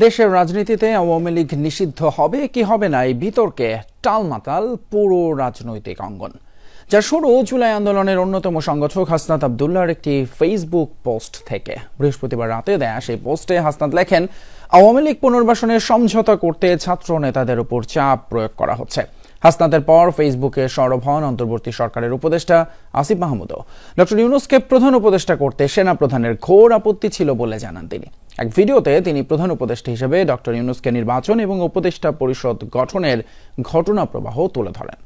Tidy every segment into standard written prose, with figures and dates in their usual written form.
দেশের রাজনীতিতে আওয়ামী লীগ নিষিদ্ধ হবে কি হবে না এই বিতর্কে টালমাটাল পুরো রাজনৈতিক অঙ্গন। যা শুরু জুলাই আন্দোলনের অন্যতম সংগঠক হাসনাত আব্দুল্লাহর একটি ফেসবুক পোস্ট থেকে। বৃহস্পতিবার রাতে দেয়া সেই পোস্টে হাসনাত লেখেন, আওয়ামী লীগ পুনর্বাসনের সমঝোতা করতে ছাত্র নেতাদের উপর চাপ প্রয়োগ করা হচ্ছে। হাসনাতের পর ফেসবুকে সরব হন অন্তর্বর্তী সরকারের উপদেষ্টা আসিফ মাহমুদও। ডক্টর ইউনূসকে প্রধান উপদেষ্টা করতে সেনাপ্রধানের ঘোর আপত্তি ছিল বলে জানান তিনি। এক ভিডিওতে তিনি প্রধান উপদেষ্টা হিসেবে ডক্টর ইউনূসকে নির্বাচন এবং উপদেষ্টা পরিষদ গঠনের ঘটনাপ্রবাহ তুলে ধরেন।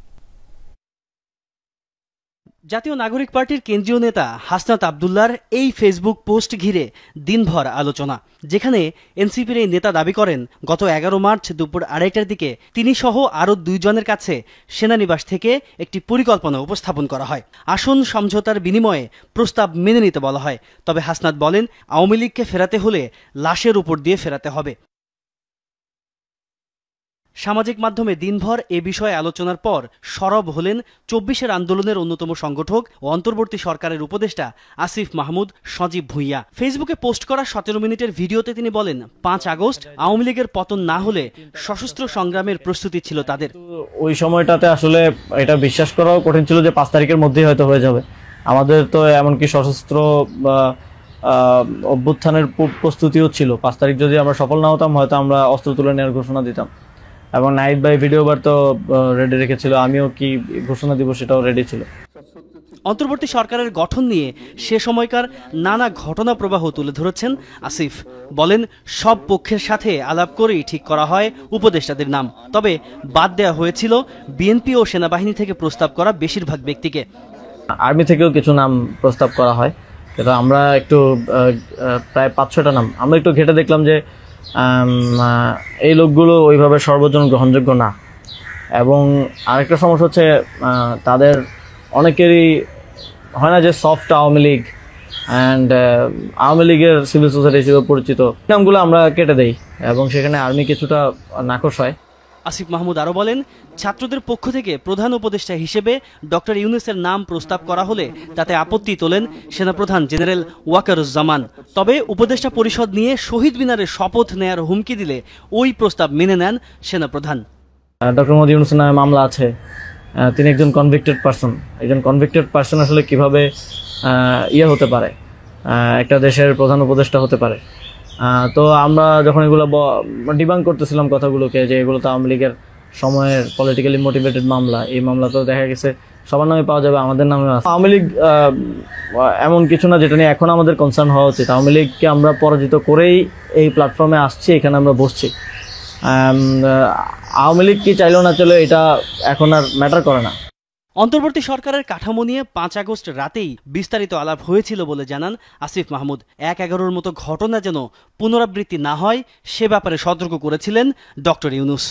জাতীয় নাগরিক পার্টির কেন্দ্রীয় নেতা হাসনাত আব্দুল্লাহর এই ফেসবুক পোস্ট ঘিরে দিনভর আলোচনা, যেখানে এনসিপির এই নেতা দাবি করেন গত 11 মার্চ দুপুর 2:30টার দিকে তিনি সহ আরও 2 জনের কাছে সেনানিবাস থেকে একটি পরিকল্পনা উপস্থাপন করা হয়। আসন সমঝোতার বিনিময়ে প্রস্তাব মেনে নিতে বলা হয়। তবে হাসনাত বলেন, আওয়ামী লীগকে ফেরাতে হলে লাশের উপর দিয়ে ফেরাতে হবে। সামাজিক মাধ্যমে দিনভর এ বিষয়ে আলোচনার পর সরব হলেন 24-এর আন্দোলনের অন্যতম সংগঠক ও অন্তর্বর্তী সরকারের উপদেষ্টা আসিফ মাহমুদ সজীব ভুঁইয়া। ফেসবুকে পোস্ট করা 17 মিনিটের ভিডিওতে তিনি বলেন, 5 আগস্ট আওয়ামী লীগের পতন না হলে সশস্ত্র সংগ্রামের প্রস্তুতি ছিল তাদের। ওই সময়টাতে আসলে এটা বিশ্বাস করাও কঠিন ছিল যে 5 তারিখের মধ্যেই হয়তো হয়ে যাবে। আমাদের তো এমনকি সশস্ত্র অভ্যুত্থানের প্রস্তুতিও ছিল। 5 তারিখ যদি আমরা সফল না হতাম, হয়তো আমরা অস্ত্র তুলে নেওয়ার ঘোষণা দিতাম। এবং নাইট বাই ভিডিও বার তো রেডি রেখেছিল, আমিও কি ঘোষণা দিব সেটাও রেডি ছিল। অন্তর্বর্তী সরকারের গঠন নিয়ে সে সময়কার নানা ঘটনা প্রবাহ তুলে ধরেছেন আসিফ। বলেন, সব পক্ষের সাথে আলাপ করেই ঠিক করা হয় উপদেষ্টাদের নাম। তবে বাদ দেওয়া হয়েছিল বিএনপি ও সেনাবাহিনী থেকে প্রস্তাব করা বেশিরভাগ ব্যক্তিকে। আর্মি থেকেও কিছু নাম প্রস্তাব করা হয়, কিন্তু আমরা একটু প্রায় 5-6টা নাম আমরা একটু ঘেটে দেখলাম যে এই লোকগুলো ওইভাবে সর্বজন গ্রহণযোগ্য না। এবং আরেকটা সমস্যা হচ্ছে তাদের অনেকেরই হয় না যে সফট আওয়ামী লীগ অ্যান্ড আওয়ামী লীগের সিভিল সোসাইটি হিসেবে পরিচিত নামগুলো আমরা কেটে দেই এবং সেখানে আর্মি কিছুটা নাকশ হয়। আসিফ মাহমুদ আরও বলেন, ছাত্রদের পক্ষ থেকে প্রধান উপদেষ্টা হিসেবে ডক্টর ইউনূসের নাম প্রস্তাব করা হলে তাতে আপত্তি তোলেন সেনাপ্রধান জেনারেল ওয়াকারুজ্জামান। তবে উপদেষ্টা পরিষদ নিয়ে শহীদ মিনারে শপথ নেয়ার হুমকি দিলে ওই প্রস্তাব মেনে নেন সেনাপ্রধান। ডক্টর মোহাম্মদ ইউনূসের নামে মামলা আছে, তিনি একজন কনভিক্টেড পারসন। একজন কনভিক্টেড পারসন আসলে কিভাবে হতে পারে, একটা দেশের প্রধান উপদেষ্টা হতে পারে? তো আমরা যখন এগুলো ডিবাঙ্ক করতেছিলাম কথাগুলোকে, যে এগুলো তো আওয়ামী লীগের সময়ের পলিটিক্যালি মোটিভেটেড মামলা, এই মামলা তো দেখা গেছে সবার নামে পাওয়া যাবে, আমাদের নামে আছে। আওয়ামী লীগ এমন কিছু না যেটা নিয়ে এখন আমাদের কনসার্ন হওয়া উচিত। আওয়ামী লীগকে আমরা পরাজিত করেই এই প্ল্যাটফর্মে আসছি, এখানে আমরা বসছি। আওয়ামী লীগ কি চাইলেও না চলে এটা এখন আর ম্যাটার করে না। অন্তর্বর্তী সরকারের কাঠামো নিয়ে 5 আগস্ট রাতেই বিস্তারিত আলাপ হয়েছিল বলে জানান আসিফ মাহমুদ। 1-11-র মতো ঘটনা যেন পুনরাবৃত্তি না হয় সে ব্যাপারে সতর্ক করেছিলেন ডক্টর ইউনূস।